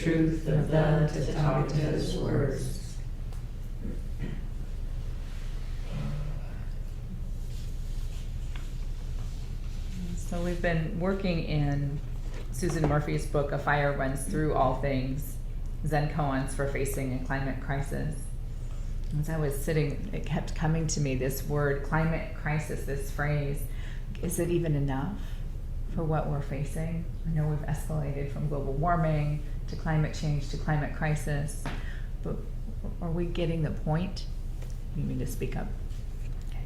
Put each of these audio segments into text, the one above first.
truth of the Tathagata's words. So we've been working in Susan Murphy's book, A Fire Runs Through All Things, Zen Koans for Facing a Climate Crisis. As I was sitting, it kept coming to me, this word, climate crisis, this phrase. Is it even enough for what we're facing? I know we've escalated from global warming to climate change to climate crisis, but are we getting the point? You need to speak up. Okay.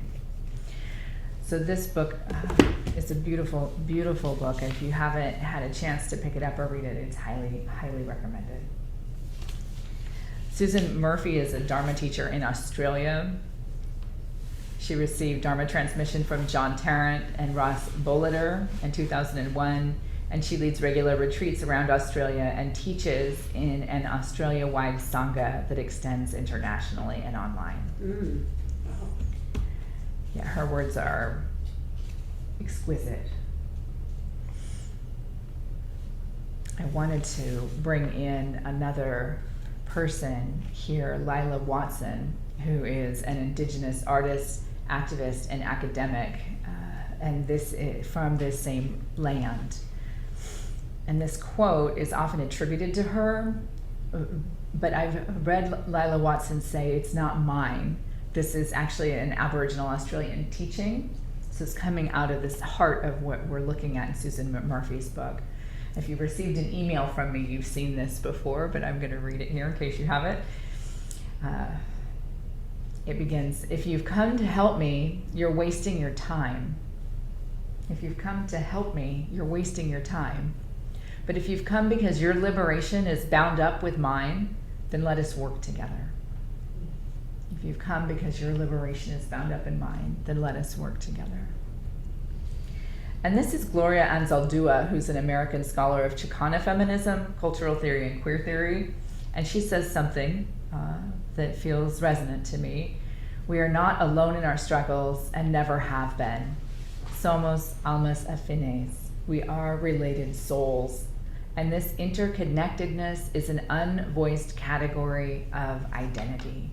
So this book is a beautiful, beautiful book. If you haven't had a chance to pick it up or read it, it's highly, highly recommended. Susan Murphy is a Dharma teacher in Australia. She received Dharma transmission from John Tarrant and Ross Boliter in 2001, and she leads regular retreats around Australia and teaches in an Australia-wide Sangha that extends internationally and online. Wow. Yeah, her words are exquisite. I wanted to bring in another person here, Lila Watson, who is an Indigenous artist, activist, and academic, and this is from this same land. And this quote is often attributed to her, but I've read Lila Watson say, it's not mine. This is actually an Aboriginal Australian teaching. So it's coming out of this heart of what we're looking at in Susan Murphy's book. If you've received an email from me, you've seen this before, but I'm going to read it here in case you haven't. It begins, if you've come to help me, you're wasting your time. If you've come to help me, you're wasting your time. But if you've come because your liberation is bound up with mine, then let us work together. If you've come because your liberation is bound up in mine, then let us work together. And this is Gloria Anzaldúa, who's an American scholar of Chicana feminism, cultural theory, and queer theory. And she says something that feels resonant to me. We are not alone in our struggles and never have been. Somos almas afines. We are related souls. And this interconnectedness is an unvoiced category of identity.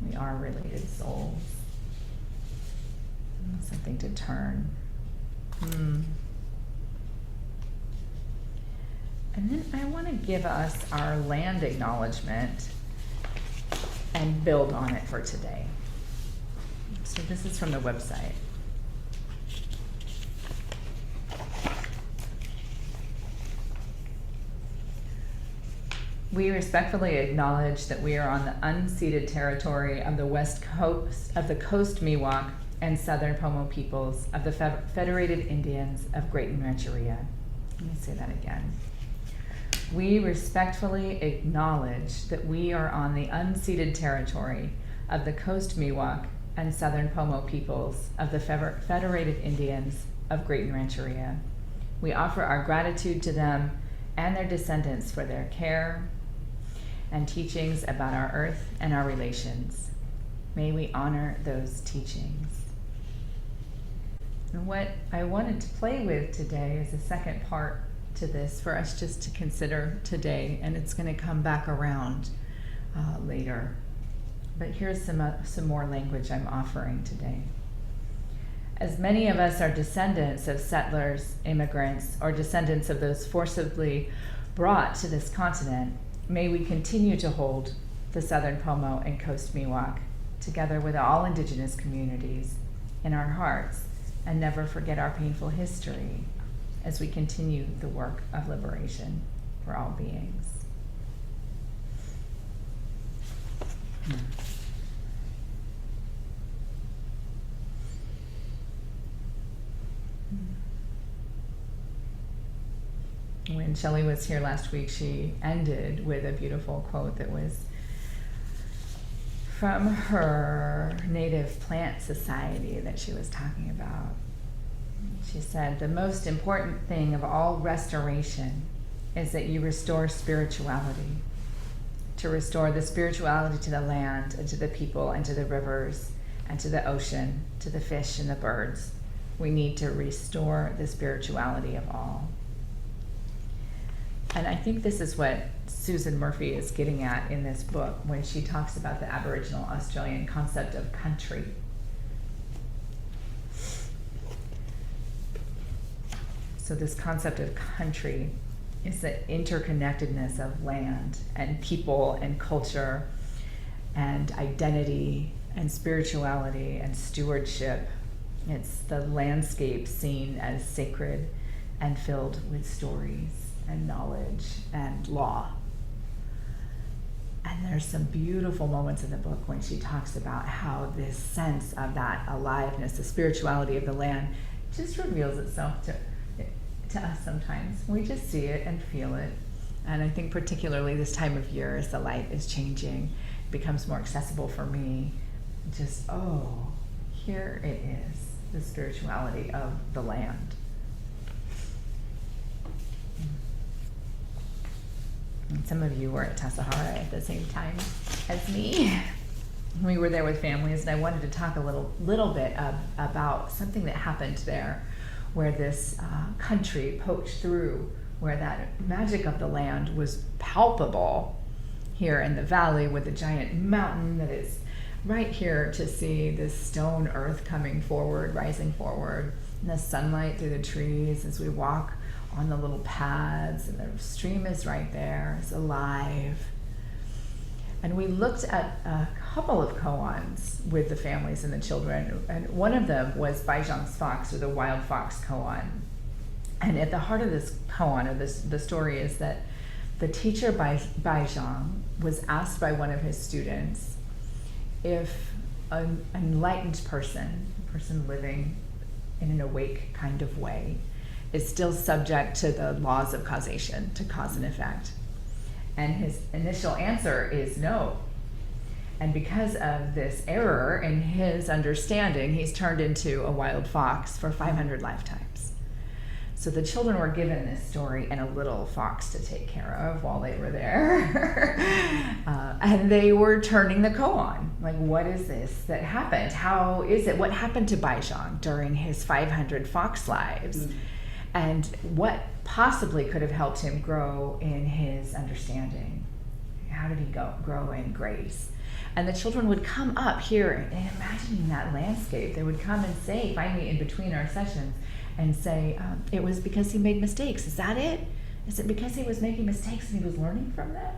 We are related souls. Something to turn. And then I want to give us our land acknowledgement and build on it for today. So this is from the website. We respectfully acknowledge that we are on the unceded territory of the west coast of the Coast Miwok and Southern Pomo peoples of the Federated Indians of Great Rancheria. Let me say that again. We respectfully acknowledge that we are on the unceded territory of the Coast Miwok and Southern Pomo peoples of the Federated Indians of Great Rancheria. We offer our gratitude to them and their descendants for their care and teachings about our earth and our relations. May we honor those teachings. And what I wanted to play with today is the second part to this for us just to consider today, and it's going to come back around later. But here's some more language I'm offering today. As many of us are descendants of settlers, immigrants, or descendants of those forcibly brought to this continent, may we continue to hold the Southern Pomo and Coast Miwok together with all Indigenous communities in our hearts, and never forget our painful history as we continue the work of liberation for all beings. When Shelley was here last week, she ended with a beautiful quote that was from her Native Plant Society that she was talking about. She said, the most important thing of all restoration is that you restore spirituality. To restore the spirituality to the land and to the people and to the rivers and to the ocean, to the fish and the birds. We need to restore the spirituality of all. And I think this is what Susan Murphy is getting at in this book when she talks about the Aboriginal Australian concept of country. So this concept of country is the interconnectedness of land and people and culture and identity and spirituality and stewardship. It's the landscape seen as sacred and filled with stories and knowledge and law. And there's some beautiful moments in the book when she talks about how this sense of that aliveness, the spirituality of the land, just reveals itself to us sometimes. We just see it and feel it. And I think particularly this time of year, as the light is changing, it becomes more accessible for me. Just, oh, here it is, the spirituality of the land. And some of you were at Tassajara at the same time as me. We were there with families, and I wanted to talk a little bit about something that happened there, where this country poked through, where that magic of the land was palpable here in the valley with the giant mountain that is right here to see this stone earth coming forward, rising forward, and the sunlight through the trees as we walk on the little paths, and the stream is right there, it's alive. And we looked at a couple of koans with the families and the children, and one of them was Baizhang's fox, or the wild fox koan. And at the heart of this koan, or the story, is that the teacher Baizhang was asked by one of his students if an enlightened person, a person living in an awake kind of way, is still subject to the laws of causation, to cause and effect. And his initial answer is no. And because of this error in his understanding, he's turned into a wild fox for 500 lifetimes. So the children were given this story and a little fox to take care of while they were there. And they were turning the koan. Like, what is this that happened? How is it? What happened to Baizhang during his 500 fox lives? Mm-hmm. And what possibly could have helped him grow in his understanding? How did he grow in grace? And the children would come up here and imagining that landscape. They would come and say, finally in between our sessions, and say, it was because he made mistakes. Is that it? Is it because he was making mistakes and he was learning from them?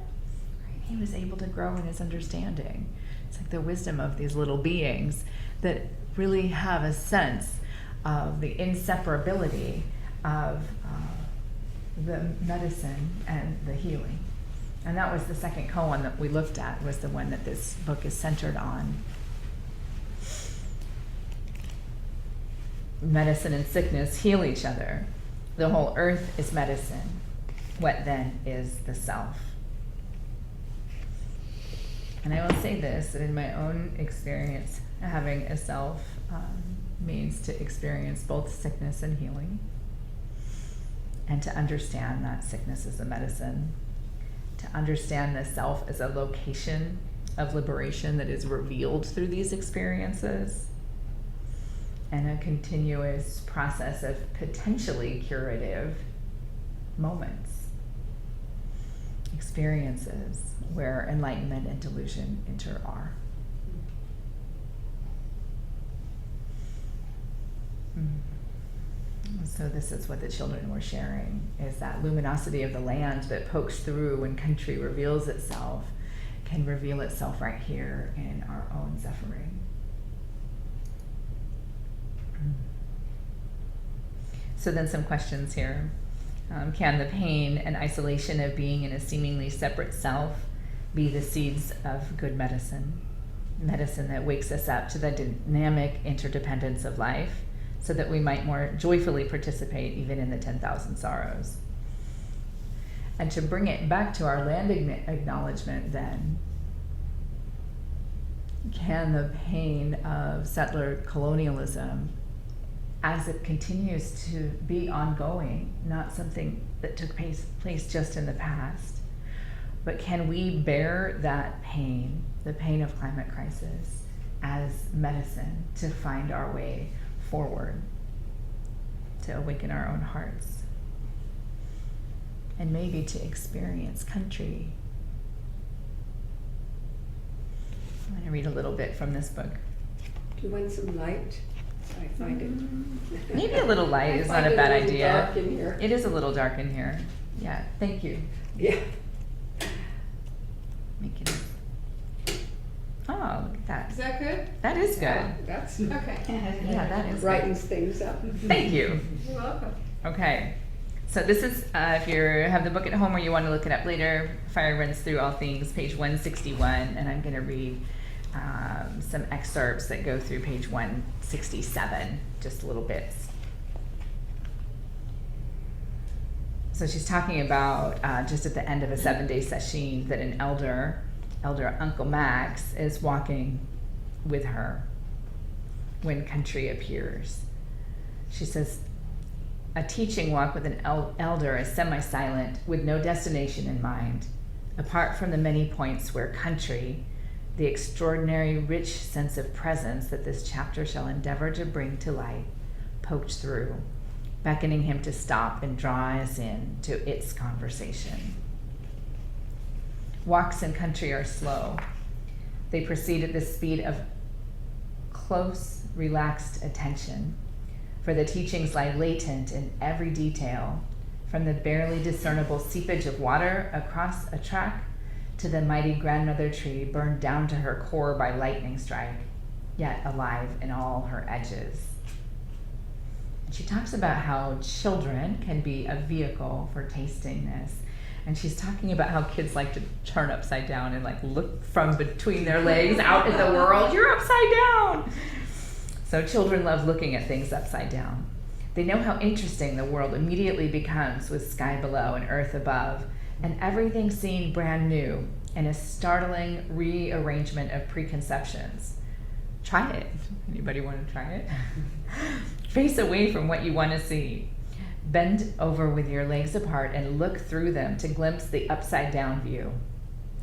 Right? He was able to grow in his understanding. It's like the wisdom of these little beings that really have a sense of the inseparability of the medicine and the healing. And that was the second koan that we looked at, was the one that this book is centered on. Medicine and sickness heal each other. The whole earth is medicine. What then is the self? And I will say this, that in my own experience, having a self means to experience both sickness and healing, and to understand that sickness is a medicine, to understand the self as a location of liberation that is revealed through these experiences, and a continuous process of potentially curative moments, experiences where enlightenment and delusion are. So this is what the children were sharing, is that luminosity of the land that pokes through when country reveals itself can reveal itself right here in our own suffering. So then some questions here. Can the pain and isolation of being in a seemingly separate self be the seeds of good medicine? Medicine that wakes us up to the dynamic interdependence of life, so that we might more joyfully participate even in the 10,000 sorrows. And to bring it back to our land acknowledgement then, can the pain of settler colonialism, as it continues to be ongoing, not something that took place just in the past, but can we bear that pain, the pain of climate crisis, as medicine to find our way forward, to awaken our own hearts? and maybe to experience country. I'm going to read a little bit from this book. Do you want some light? I find it. Maybe a little light I is find not a it bad little idea. Dark in here. It is a little dark in here. Yeah, thank you. Yeah. Making it. Oh, look at that. Is that good? That is good. Yeah, that's Okay. Yeah, that is good. brightens things up. Thank you. You're welcome. Okay. So this is, if you have the book at home or you want to look it up later, Fire Runs Through All Things, page 161, and I'm going to read some excerpts that go through page 167, just little bits. So she's talking about just at the end of a 7-day session that an elder Uncle Max, is walking with her when country appears. She says, a teaching walk with an elder is semi-silent, with no destination in mind, apart from the many points where country, the extraordinary rich sense of presence that this chapter shall endeavor to bring to light, poked through, beckoning him to stop and draw us in to its conversation. Walks in country are slow. They proceed at the speed of close, relaxed attention, for the teachings lie latent in every detail, from the barely discernible seepage of water across a track to the mighty grandmother tree burned down to her core by lightning strike, yet alive in all her edges. She talks about how children can be a vehicle for tasting this. And she's talking about how kids like to turn upside down and like look from between their legs out at the world. You're upside down. So children love looking at things upside down. They know how interesting the world immediately becomes with sky below and earth above, and everything seen brand new and a startling rearrangement of preconceptions. Try it. Anybody want to try it? Face away from what you want to see. Bend over with your legs apart and look through them to glimpse the upside down view.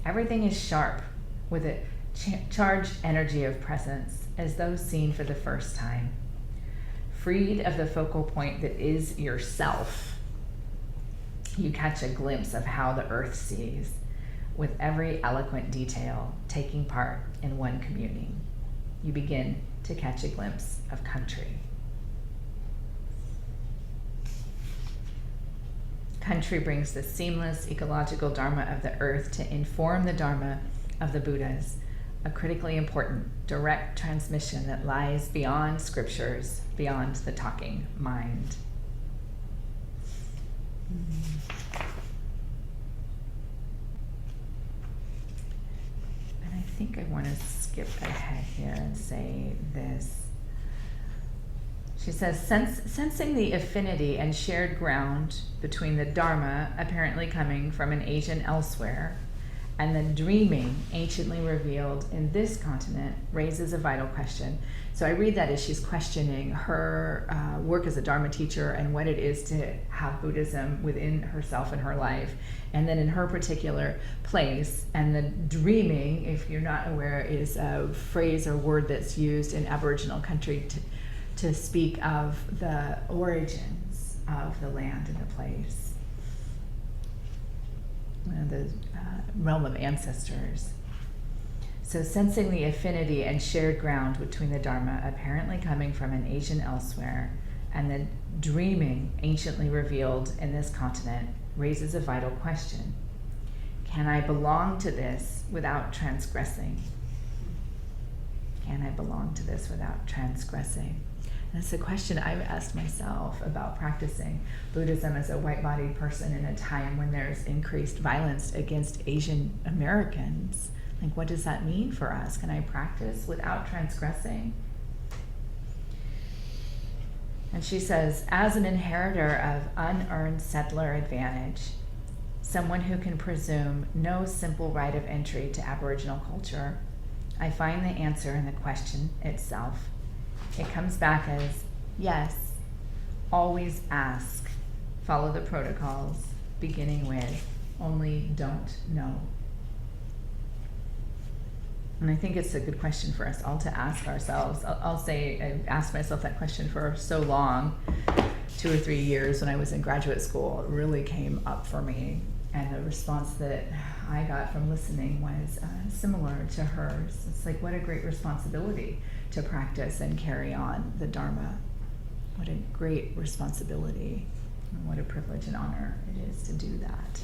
Everything is sharp with a charged energy of presence, as though seen for the first time. Freed of the focal point that is yourself, you catch a glimpse of how the earth sees, with every eloquent detail taking part in one communing. You begin to catch a glimpse of country. Country brings the seamless ecological dharma of the earth to inform the dharma of the Buddhas, a critically important direct transmission that lies beyond scriptures, beyond the talking mind. And I think I want to skip ahead here and say this. She says, sensing the affinity and shared ground between the Dharma, apparently coming from an Asian elsewhere, and the dreaming anciently revealed in this continent raises a vital question. So I read that as she's questioning her work as a Dharma teacher and what it is to have Buddhism within herself and her life. And then in her particular place, and the dreaming, if you're not aware, is a phrase or word that's used in Aboriginal country to speak of the origins of the land and the place, the realm of ancestors. So sensing the affinity and shared ground between the Dharma, apparently coming from an Asian elsewhere, and the dreaming anciently revealed in this continent raises a vital question. Can I belong to this without transgressing? Can I belong to this without transgressing? That's a question I've asked myself about practicing Buddhism as a white-bodied person in a time when there's increased violence against Asian Americans. Like, what does that mean for us? Can I practice without transgressing? And she says, as an inheritor of unearned settler advantage, someone who can presume no simple right of entry to Aboriginal culture, I find the answer in the question itself. It comes back as, yes, always ask, follow the protocols, beginning with, only don't know. And I think it's a good question for us all to ask ourselves. I'll say I've asked myself that question for so long, 2 or 3 years when I was in graduate school, it really came up for me. And the response that I got from listening was similar to hers. It's like, what a great responsibility to practice and carry on the Dharma. What a great responsibility, and what a privilege and honor it is to do that.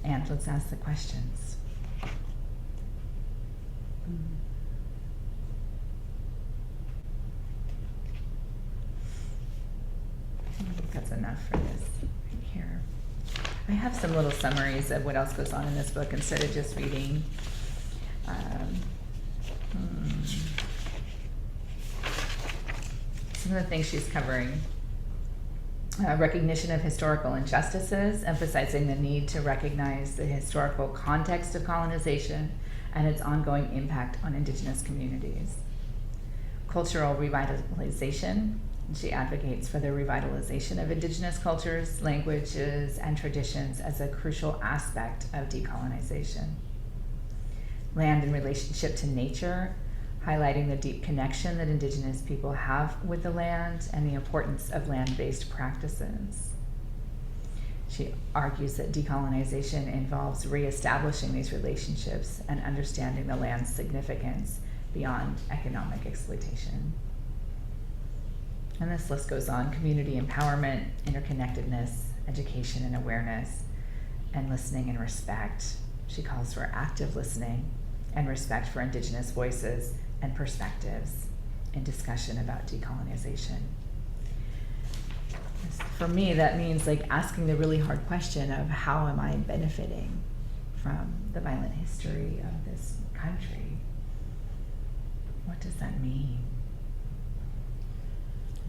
And let's ask the questions. I think that's enough for this right here. I have some little summaries of what else goes on in this book instead of just reading. Some of the things she's covering. Recognition of historical injustices, emphasizing the need to recognize the historical context of colonization and its ongoing impact on indigenous communities. Cultural revitalization. She advocates for the revitalization of indigenous cultures, languages, and traditions as a crucial aspect of decolonization. Land in relationship to nature, highlighting the deep connection that indigenous people have with the land and the importance of land-based practices. She argues that decolonization involves reestablishing these relationships and understanding the land's significance beyond economic exploitation. And this list goes on: community empowerment, interconnectedness, education and awareness, and listening and respect. She calls for active listening and respect for indigenous voices and perspectives in discussion about decolonization. For me, that means like asking the really hard question of how am I benefiting from the violent history of this country? What does that mean?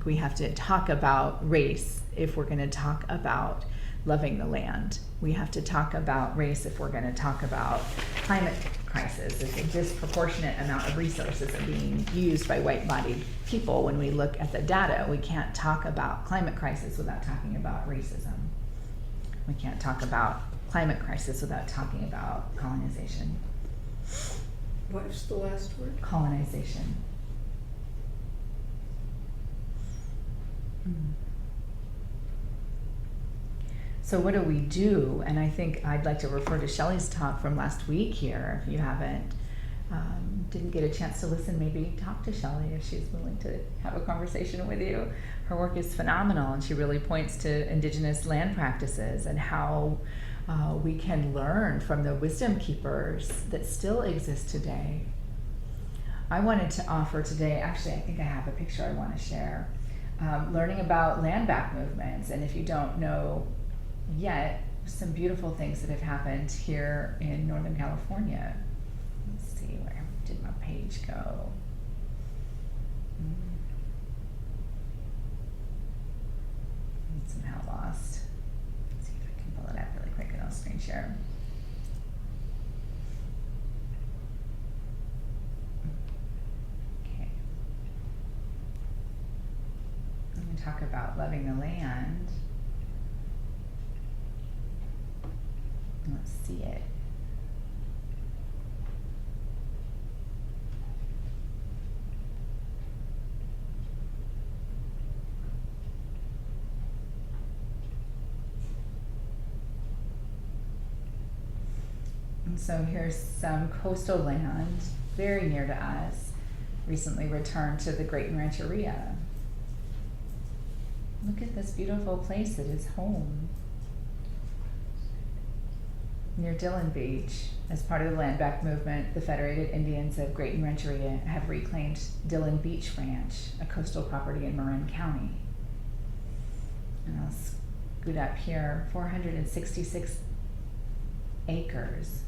We have to talk about race if we're going to talk about loving the land. We have to talk about race if we're going to talk about climate crisis. It's a disproportionate amount of resources are being used by white-bodied people. When we look at the data, we can't talk about climate crisis without talking about racism. We can't talk about climate crisis without talking about colonization. What's the last word? Colonization. So what do we do? And I think I'd like to refer to Shelley's talk from last week here. If you didn't get a chance to listen, maybe talk to Shelley if she's willing to have a conversation with you. Her work is phenomenal, and she really points to indigenous land practices and how we can learn from the wisdom keepers that still exist today. I wanted to offer today, actually I think I have a picture I want to share, learning about land back movements. And if you don't know yet, some beautiful things that have happened here in Northern California. Let's see, where did my page go? It's somehow lost. Let's see if I can pull it up really quick and I'll screen share. Okay. I'm going to talk about loving the land. Let's see it. And so here's some coastal land very near to us, recently returned to the Great Rancheria. Look at this beautiful place that is home. Near Dillon Beach, as part of the land back movement, the Federated Indians of Great Rancheria have reclaimed Dillon Beach Ranch, a coastal property in Marin County. And I'll scoot up here, 466 acres.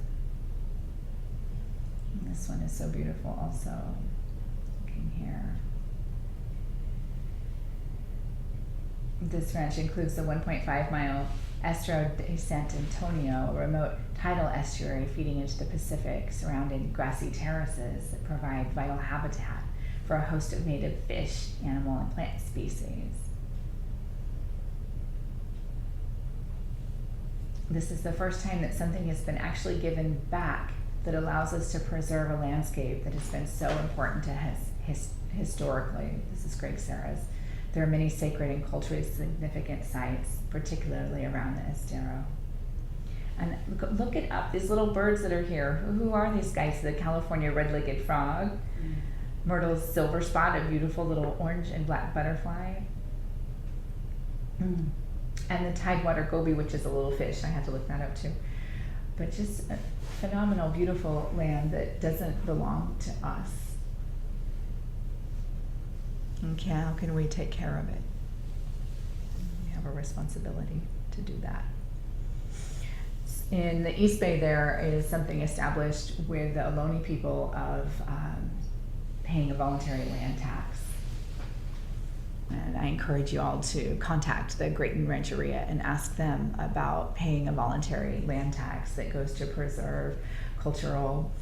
And this one is so beautiful also, looking here. This ranch includes the 1.5 mile Estero de San Antonio, a remote tidal estuary feeding into the Pacific, surrounding grassy terraces that provide vital habitat for a host of native fish, animal, and plant species. This is the first time that something has been actually given back that allows us to preserve a landscape that has been so important to historically, this is Greg Sarah's, there are many sacred and culturally significant sites, particularly around the Estero. And look it up, these little birds that are here. Who are these guys? The California red-legged frog, Myrtle's silver spot, a beautiful little orange and black butterfly, and the tidewater goby, which is a little fish. I had to look that up too. But just a phenomenal, beautiful land that doesn't belong to us. And how can we take care of it? We have a responsibility to do that. In the East Bay, there is something established with the Ohlone people of paying a voluntary land tax. And I encourage you all to contact the Grayton Rancheria and ask them about paying a voluntary land tax that goes to preserve cultural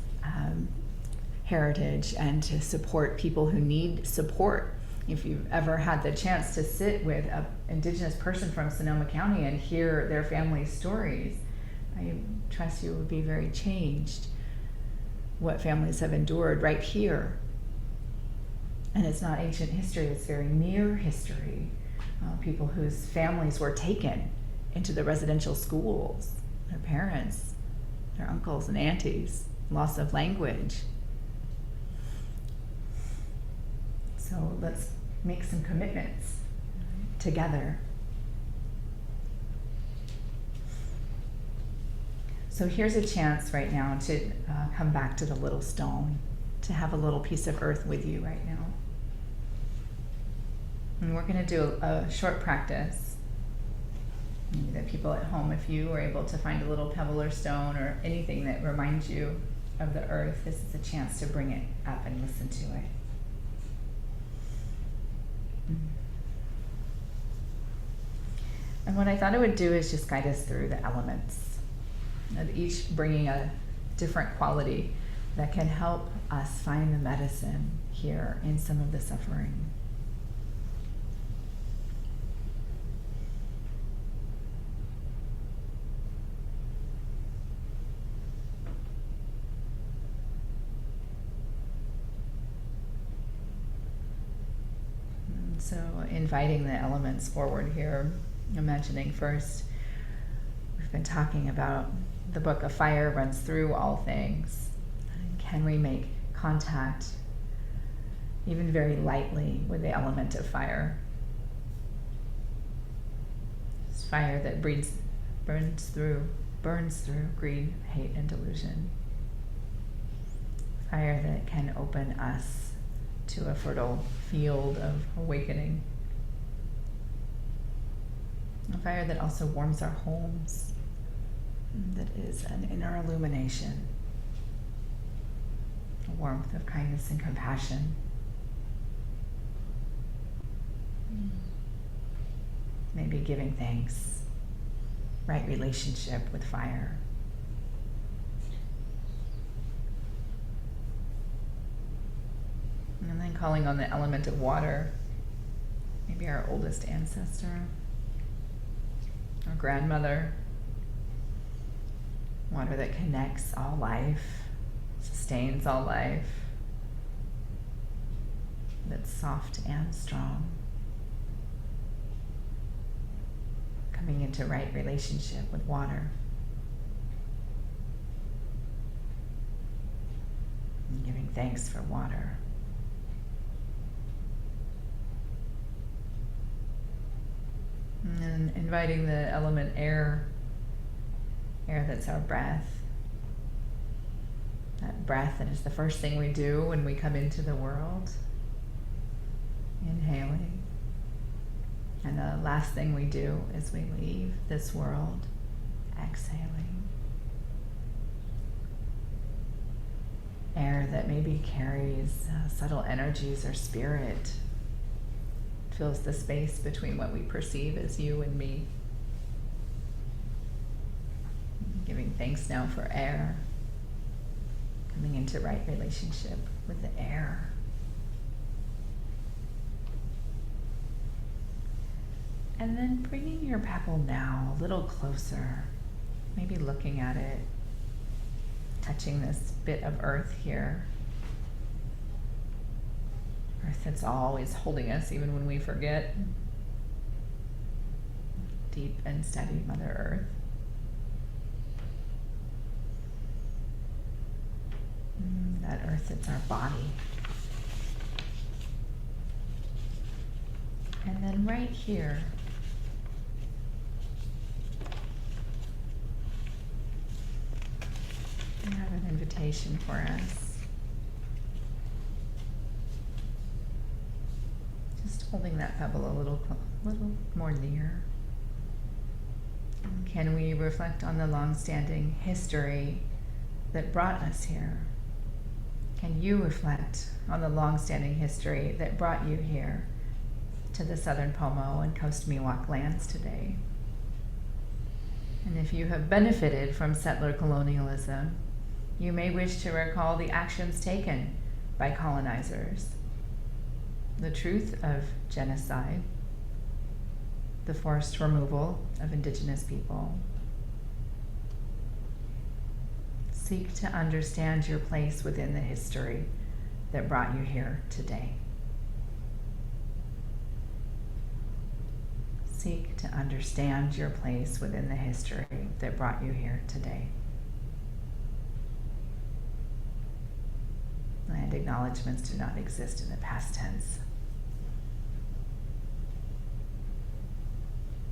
heritage and to support people who need support. If you've ever had the chance to sit with an Indigenous person from Sonoma County and hear their family stories, I trust you will be very changed what families have endured right here. And it's not ancient history, it's very near history. People whose families were taken into the residential schools, their parents, their uncles and aunties, loss of language. So let's make some commitments together. So here's a chance right now to come back to the little stone, to have a little piece of earth with you right now. And we're going to do a short practice. Maybe the people at home, if you were able to find a little pebble or stone or anything that reminds you of the earth, this is a chance to bring it up and listen to it. And what I thought it would do is just guide us through the elements, each bringing a different quality that can help us find the medicine here in some of the suffering. So inviting the elements forward here, imagining first, we've been talking about the book of fire runs through all things. Can we make contact, even very lightly, with the element of fire? It's fire that burns through greed, hate, and delusion. Fire that can open us to a fertile field of awakening. A fire that also warms our homes, that is an inner illumination, a warmth of kindness and compassion. Maybe giving thanks, right relationship with fire. And then calling on the element of water, maybe our oldest ancestor, our grandmother. Water that connects all life, sustains all life, that's soft and strong. Coming into right relationship with water. And giving thanks for water. And inviting the element air, air that's our breath. That breath that is the first thing we do when we come into the world. Inhaling. And the last thing we do as we leave this world, exhaling. Air that maybe carries subtle energies or spirit, fills the space between what we perceive as you and me. Giving thanks now for air, coming into right relationship with the air. And then bringing your pebble now a little closer, maybe looking at it, touching this bit of earth here, or earth that's always holding us even when we forget. Deep and steady Mother Earth. That earth that's our body. And then right here, we have an invitation for us. Just holding that pebble a little more near. Can we reflect on the long-standing history that brought us here? Can you reflect on the long-standing history that brought you here to the Southern Pomo and Coast Miwok lands today? And if you have benefited from settler colonialism, you may wish to recall the actions taken by colonizers, the truth of genocide, the forced removal of indigenous people. Seek to understand your place within the history that brought you here today. Seek to understand your place within the history that brought you here today. Land acknowledgements do not exist in the past tense.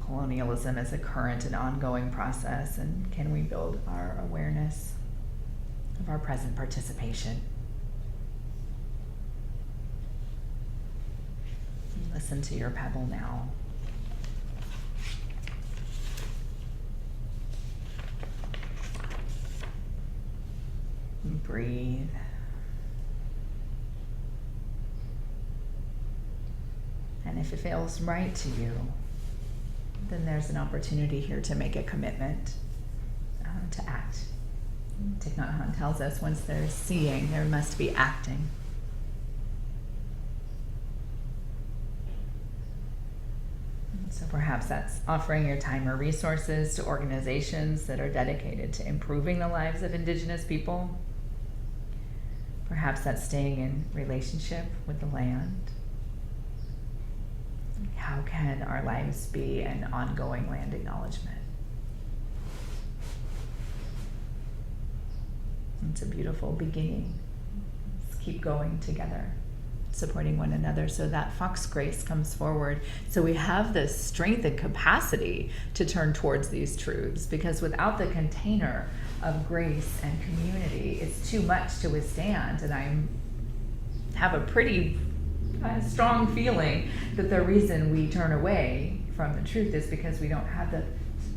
Colonialism is a current and ongoing process, and can we build our awareness of our present participation? Listen to your pebble now. Breathe. And if it feels right to you, then there's an opportunity here to make a commitment to act. Thich Nhat Hanh tells us once there's seeing, there must be acting. So perhaps that's offering your time or resources to organizations that are dedicated to improving the lives of Indigenous people. Perhaps that's staying in relationship with the land. How can our lives be an ongoing land acknowledgement? It's a beautiful beginning. Let's keep going together, supporting one another so that Fox Grace comes forward. So we have this strength and capacity to turn towards these truths, because without the container of grace and community, it's too much to withstand. And I have a pretty strong feeling that the reason we turn away from the truth is because we don't have the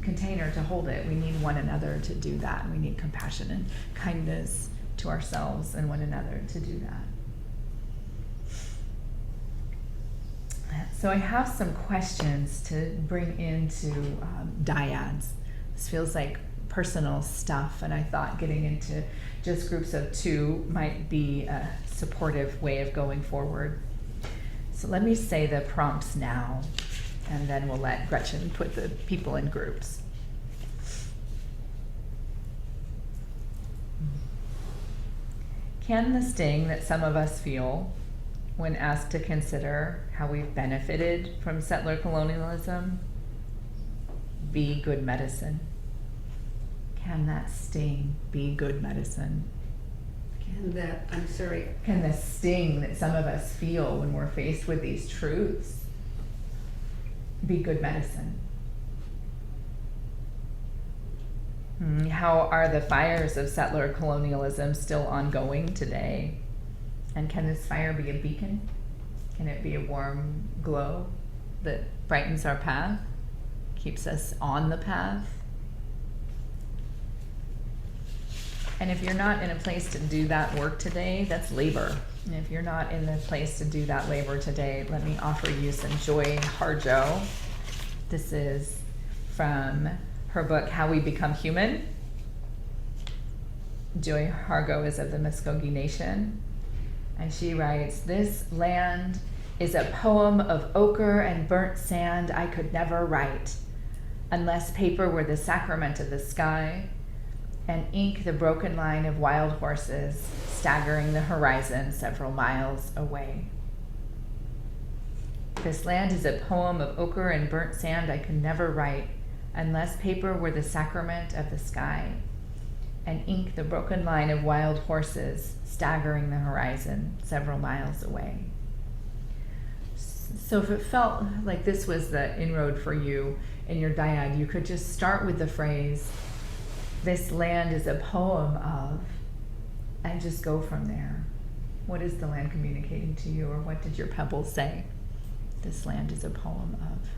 container to hold it. We need one another to do that. We need compassion and kindness to ourselves and one another to do that. So I have some questions to bring into dyads. This feels like personal stuff, and I thought getting into just groups of two might be a supportive way of going forward. So let me say the prompts now, and then we'll let Gretchen put the people in groups. Can the sting that some of us feel when asked to consider how we've benefited from settler colonialism be good medicine? Can that sting be good medicine? Can the sting that some of us feel when we're faced with these truths be good medicine? How are the fires of settler colonialism still ongoing today? And can this fire be a beacon? Can it be a warm glow that brightens our path, keeps us on the path? And if you're not in a place to do that work today, that's labor. And if you're not in the place to do that labor today, let me offer you some Joy Harjo. This is from her book, How We Become Human. Joy Harjo is of the Muskogee Nation. And she writes, "This land is a poem of ochre and burnt sand I could never write, unless paper were the sacrament of the sky, and ink the broken line of wild horses staggering the horizon several miles away." This land is a poem of ochre and burnt sand I could never write, unless paper were the sacrament of the sky, and ink the broken line of wild horses staggering the horizon several miles away. So if it felt like this was the inroad for you in your dyad, you could just start with the phrase, this land is a poem of, and just go from there. What is the land communicating to you, or what did your pebbles say? This land is a poem of.